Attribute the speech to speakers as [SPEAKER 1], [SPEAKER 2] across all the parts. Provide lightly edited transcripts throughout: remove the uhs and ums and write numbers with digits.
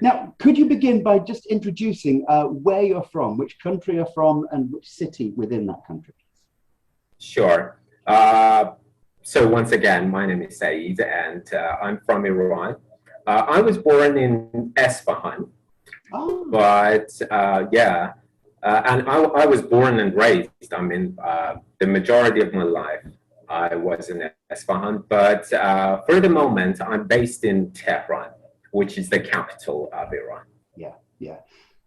[SPEAKER 1] Now, could you begin by just introducing where you're from, which country you're from, and which city within that country?
[SPEAKER 2] Sure. So once again, my name is Saeed, and I'm from Iran. I was born in Esfahan,
[SPEAKER 1] Oh,
[SPEAKER 2] but yeah, and I was born and raised. I mean, the majority of my life I was in Esfahan, but for the moment, I'm based in Tehran, which is the capital of Iran.
[SPEAKER 1] yeah, yeah.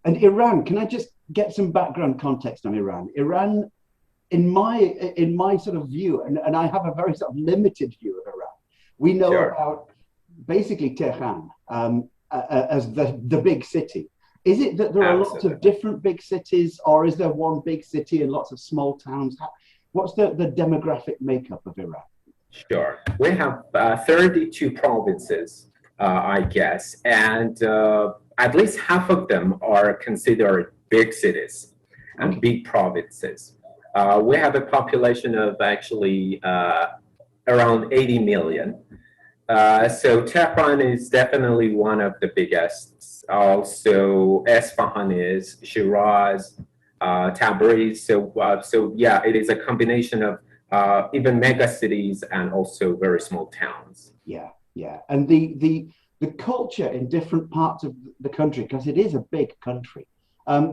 [SPEAKER 1] And Iran, can I just get some background context on Iran? Iran, in my sort of view, and I have a very sort of limited view of Iran. We know
[SPEAKER 2] Sure.
[SPEAKER 1] about basically Tehran as the big city. Is it that there are lots of
[SPEAKER 2] Absolutely.
[SPEAKER 1] different big cities, or is there one big city and lots of small towns? What's the demographic makeup of Iran?
[SPEAKER 2] Sure. We have 32 provinces, I guess, and at least half of them are considered big cities and
[SPEAKER 1] Okay.
[SPEAKER 2] big provinces. We have a population of actually around 80 million. So Tehran is definitely one of the biggest. Also, Esfahan is, Shiraz, Tabriz. So yeah, it is a combination of even mega cities and also very small towns.
[SPEAKER 1] Yeah, yeah. And the culture in different parts of the country, because it is a big country.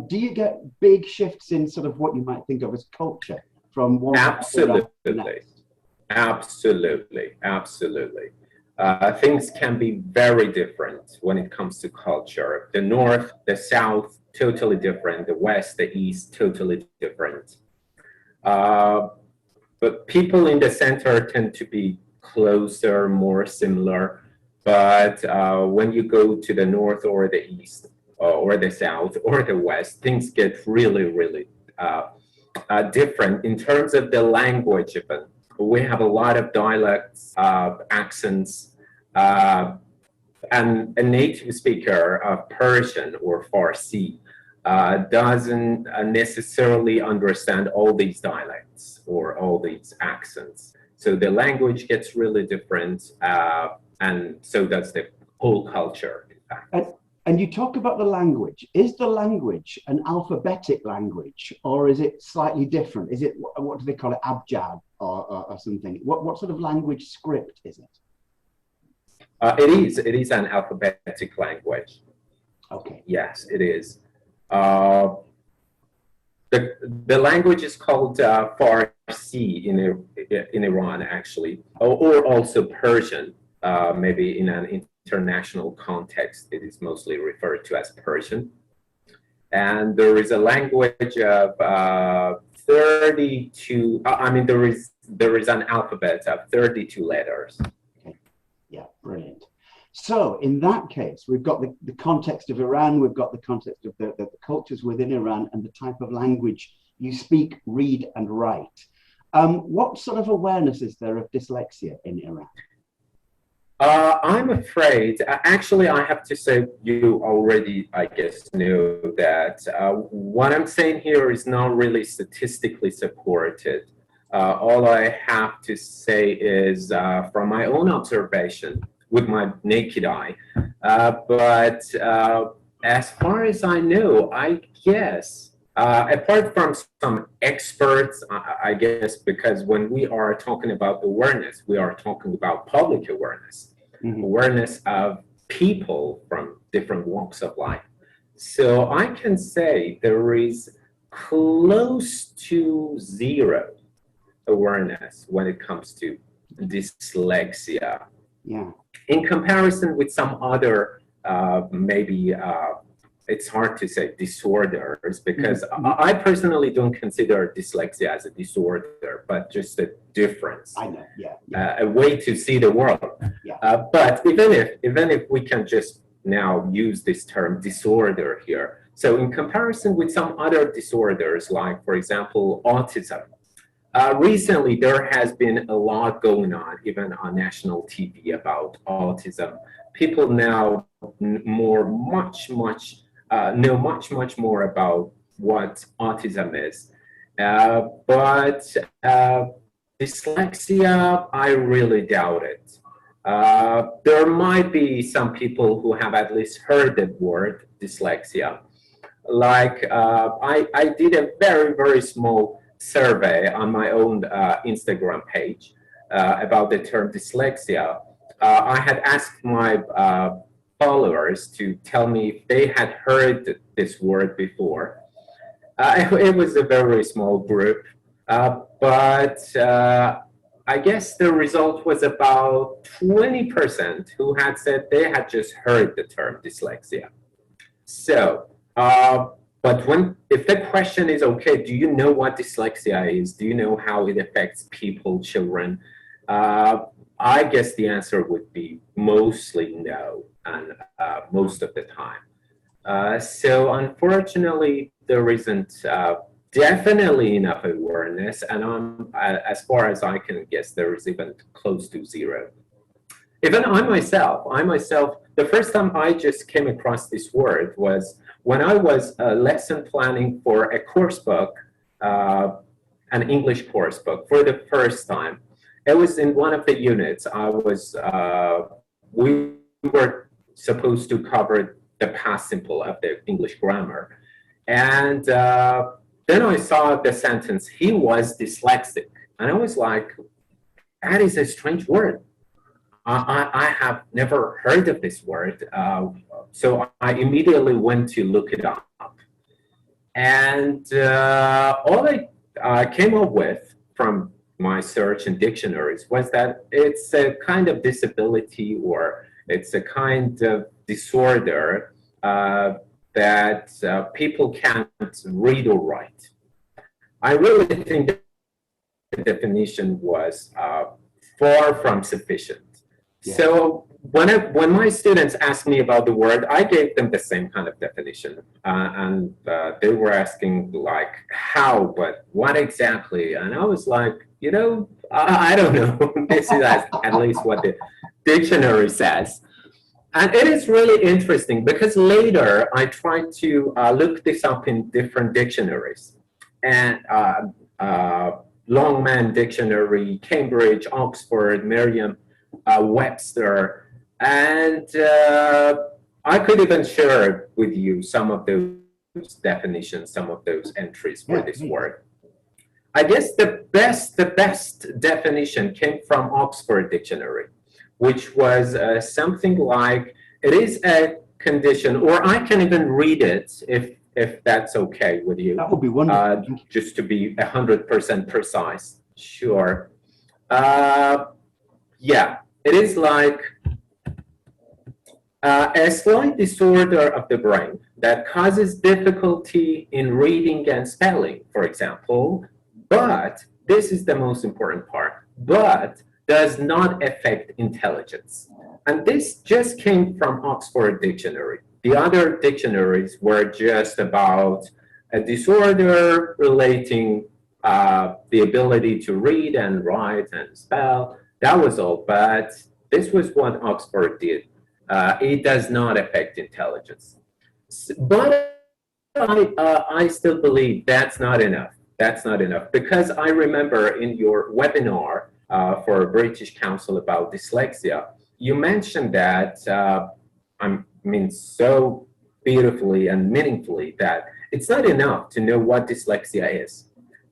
[SPEAKER 1] Do you get big shifts in sort of what you might think of as culture from one part of Iran to the
[SPEAKER 2] Absolutely,
[SPEAKER 1] next?
[SPEAKER 2] absolutely. Things can be very different when it comes to culture. The North, the South, totally different. The West, the East, totally different. Uh, but people in the center tend to be closer, more similar. But when you go to the North or the East or the South or the West, things get really, really different in terms of the language even. We have a lot of dialects, accents, uh, and a native speaker of Persian or Farsi doesn't necessarily understand all these dialects or all these accents. So the language gets really different, and so does the whole culture, in fact.
[SPEAKER 1] And and you talk about the language. Is the language an alphabetic language, or is it slightly different? Is it what do they call it, abjad or something? What sort of language script is it?
[SPEAKER 2] It is an alphabetic language.
[SPEAKER 1] Okay.
[SPEAKER 2] Yes, it is. Uh, the language is called Farsi in Iran, actually, or also Persian. Maybe in an international context, it is mostly referred to as Persian. And there is a language of 32. I mean, there is an alphabet of 32 letters.
[SPEAKER 1] Okay. Yeah, brilliant. So in that case, we've got the context of Iran, we've got the context of the cultures within Iran and the type of language you speak, read, and write. What sort of awareness is there of dyslexia in Iran?
[SPEAKER 2] I'm afraid, actually, I have to say, you already, I guess, know that what I'm saying here is not really statistically supported. All I have to say is from my own observation with my naked eye. But as far as I know, I guess, apart from some experts, I guess, because when we are talking about awareness, we are talking about public awareness, awareness of people from different walks of life. So I can say there is close to zero awareness when it comes to dyslexia
[SPEAKER 1] Yeah.
[SPEAKER 2] in comparison with some other maybe it's hard to say disorders because I personally don't consider dyslexia as a disorder, but just a difference,
[SPEAKER 1] I know. Yeah.
[SPEAKER 2] a way to see the world.
[SPEAKER 1] Yeah.
[SPEAKER 2] But even if we can just now use this term disorder here, so in comparison with some other disorders, like for example autism, recently there has been a lot going on, even on national TV, about autism. People now know much more about what autism is. But dyslexia, I really doubt it. There might be some people who have at least heard the word dyslexia. Like I did a very, very small survey on my own Instagram page about the term dyslexia. I had asked my followers to tell me if they had heard this word before. It was a very small group, but I guess the result was about 20% who had said they had just heard the term dyslexia. So, but if the question is, okay, do you know what dyslexia is? Do you know how it affects people, children? I guess the answer would be mostly no, and most of the time. So unfortunately, there isn't definitely enough awareness, and as far as I can guess, there is even close to zero. Even I myself, the first time I just came across this word was when I was lesson planning for a course book, an English course book for the first time. It was in one of the units. We were supposed to cover the past simple of the English grammar. And then I saw the sentence, he was dyslexic. And I was like, that is a strange word. I have never heard of this word. So I immediately went to look it up. And all I came up with from my search in dictionaries was that it's a kind of disability, or it's a kind of disorder that people can't read or write. I really think the definition was far from sufficient. Yeah. So when my students asked me about the word, I gave them the same kind of definition, and they were asking like how, but what exactly? And I was like, I don't know. This is at least what the dictionary says. And it is really interesting because later I tried to look this up in different dictionaries, and Longman Dictionary, Cambridge, Oxford, Merriam, Webster, and I could even share with you some of those definitions, some of those entries for this word. I guess the best definition came from Oxford Dictionary, which was something like, it is a condition, or I can even read it if that's okay with you.
[SPEAKER 1] That would be wonderful.
[SPEAKER 2] Just to be 100% precise. Sure. Yeah, it is like a slight disorder of the brain that causes difficulty in reading and spelling, for example, but this is the most important part, but does not affect intelligence. And this just came from Oxford Dictionary. The other dictionaries were just about a disorder relating the ability to read and write and spell. That was all, but this was what Oxford did. It does not affect intelligence. But I still believe that's not enough. That's not enough, because I remember in your webinar for British Council about dyslexia, you mentioned that, so beautifully and meaningfully, that it's not enough to know what dyslexia is.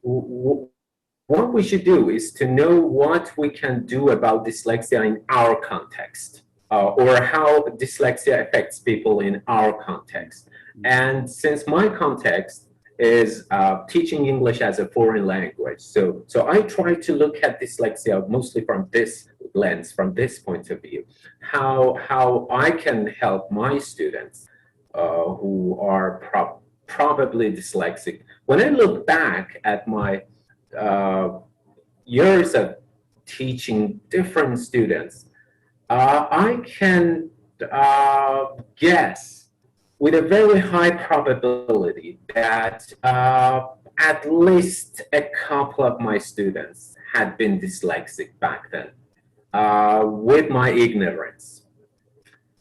[SPEAKER 2] What we should do is to know what we can do about dyslexia in our context, or how dyslexia affects people in our context. And since my context is teaching English as a foreign language, so I try to look at dyslexia mostly from this lens, from this point of view, how I can help my students who are probably dyslexic. When I look back at my years of teaching different students, I can guess with a very high probability that at least a couple of my students had been dyslexic back then. With my ignorance,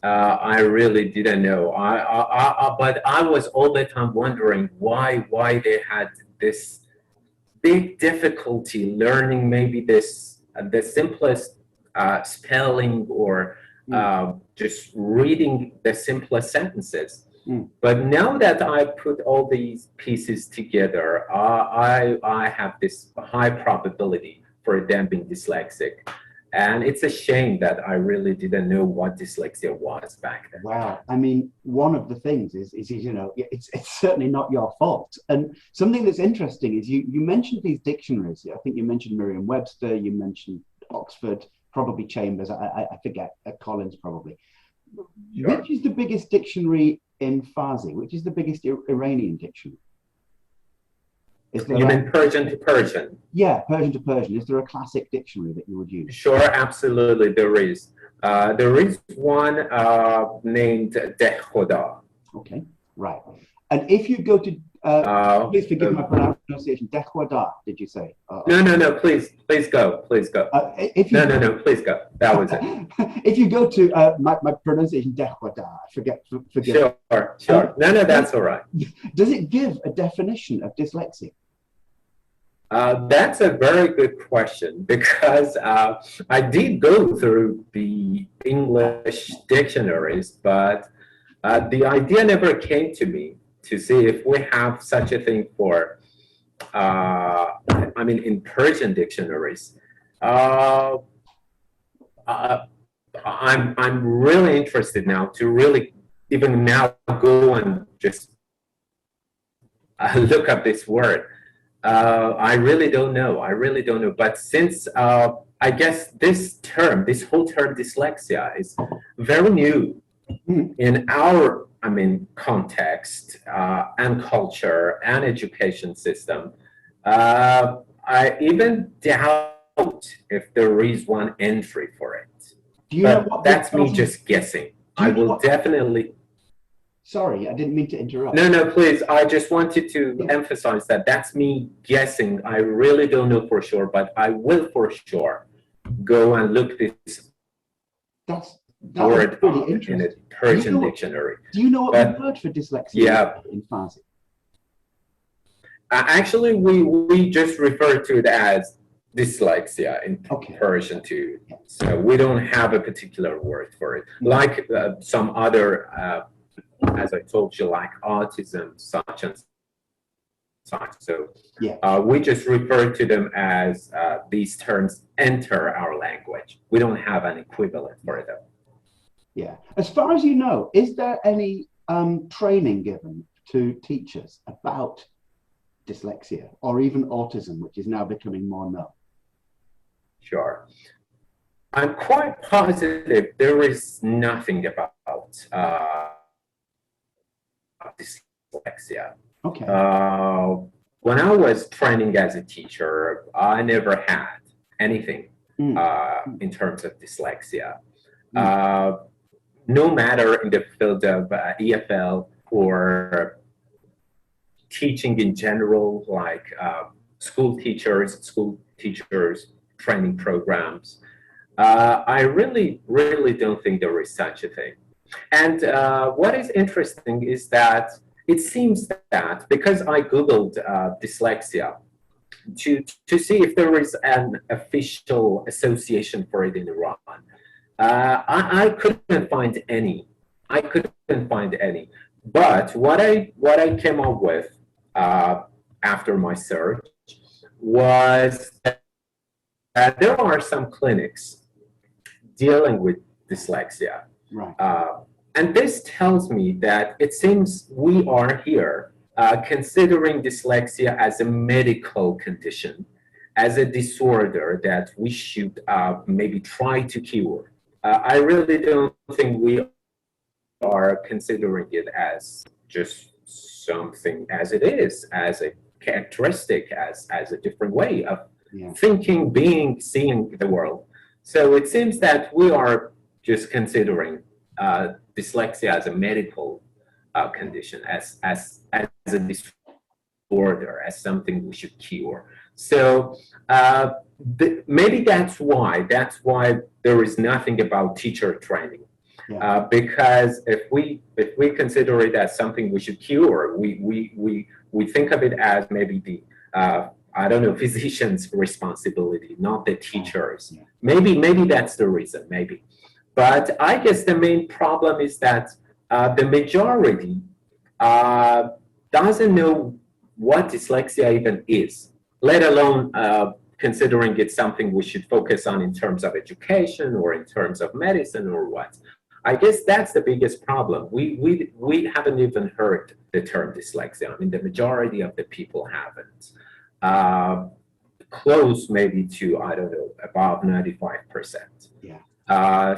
[SPEAKER 2] I really didn't know. But I was all the time wondering why they had this big difficulty learning maybe the simplest spelling or just reading the simplest sentences. But now that I put all these pieces together, I have this high probability for them being dyslexic. And it's a shame that I really didn't know what dyslexia was back then.
[SPEAKER 1] Wow. I mean, one of the things is you know, it's certainly not your fault. And something that's interesting is you mentioned these dictionaries. I think you mentioned Merriam-Webster, you mentioned Oxford, probably Chambers, I forget, Collins probably. Sure. Which is the biggest dictionary in Farsi? Which is the biggest Iranian dictionary?
[SPEAKER 2] You mean Persian to Persian?
[SPEAKER 1] Yeah, Persian to Persian. Is there a classic dictionary that you would use?
[SPEAKER 2] Sure, absolutely, there is. There is one named Dekhoda.
[SPEAKER 1] Okay, right. And if you go to, please forgive my pronunciation, Dekhoda, did you say?
[SPEAKER 2] No, please go, please go. No, please go. That was it.
[SPEAKER 1] If you go to my pronunciation, Dekhoda, forgive.
[SPEAKER 2] Sure. No, that's all right.
[SPEAKER 1] Does it give a definition of dyslexia?
[SPEAKER 2] That's a very good question, because I did go through the English dictionaries, but the idea never came to me to see if we have such a thing for, in Persian dictionaries. I'm really interested now to really even now go and just look up this word. I really don't know. But since I guess this whole term dyslexia is very new in our, context and culture and education system, I even doubt if there is one entry for it.
[SPEAKER 1] Do you know what
[SPEAKER 2] that's me just guessing. I will definitely.
[SPEAKER 1] Sorry, I didn't mean to interrupt.
[SPEAKER 2] No, please. I just wanted to emphasize that that's me guessing. I really don't know for sure, but I will for sure go and look this word
[SPEAKER 1] really interesting.
[SPEAKER 2] In a Persian dictionary.
[SPEAKER 1] Do you know what the word for dyslexia is in Farsi?
[SPEAKER 2] Actually, we just refer to it as dyslexia in Persian too. So we don't have a particular word for it. Like some other, as I told you, like autism, such and such. So we just refer to them as these terms enter our language. We don't have an equivalent for them.
[SPEAKER 1] Yeah. As far as you know, is there any training given to teachers about dyslexia or even autism, which is now becoming more known?
[SPEAKER 2] Sure. I'm quite positive there is nothing about dyslexia.
[SPEAKER 1] Okay.
[SPEAKER 2] When I was training as a teacher, I never had anything in terms of dyslexia. No matter in the field of EFL or teaching in general, like school teachers training programs, I really don't think there is such a thing. And what is interesting is that it seems that because I Googled dyslexia to see if there is an official association for it in Iran, I couldn't find any. But what I came up with after my search was that there are some clinics dealing with dyslexia.
[SPEAKER 1] Right.
[SPEAKER 2] And this tells me that it seems we are here considering dyslexia as a medical condition, as a disorder that we should maybe try to cure. I really don't think we are considering it as just something as it is, as a characteristic, as a different way of thinking, being, seeing the world. So it seems that we are just considering dyslexia as a medical condition, as a disorder, as something we should cure. So maybe that's why there is nothing about teacher training. Because if we consider it as something we should cure, we think of it as maybe the I don't know, physicians' responsibility, not the teachers.
[SPEAKER 1] Yeah.
[SPEAKER 2] Maybe that's the reason, maybe. But I guess the main problem is that the majority doesn't know what dyslexia even is, let alone considering it's something we should focus on in terms of education or in terms of medicine or what. I guess that's the biggest problem. We haven't even heard the term dyslexia. I mean, the majority of the people haven't. Close maybe to, I don't know, above 95%.
[SPEAKER 1] Yeah.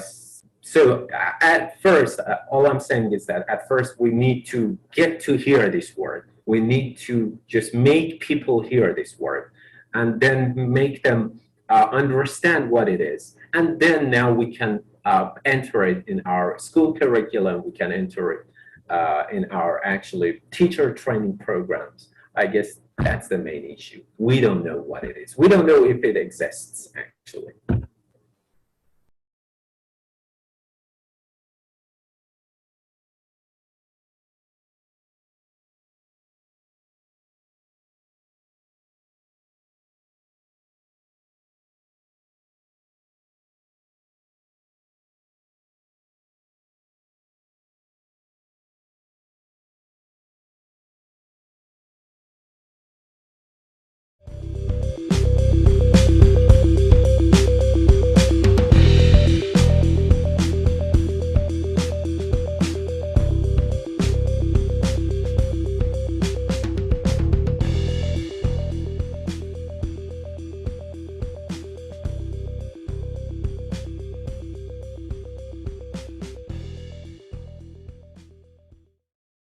[SPEAKER 2] So at first, all I'm saying is that at first we need to get to hear this word. We need to just make people hear this word and then make them understand what it is. And then now we can enter it in our school curriculum. We can enter it in our actually teacher training programs. I guess that's the main issue. We don't know what it is. We don't know if it exists, actually.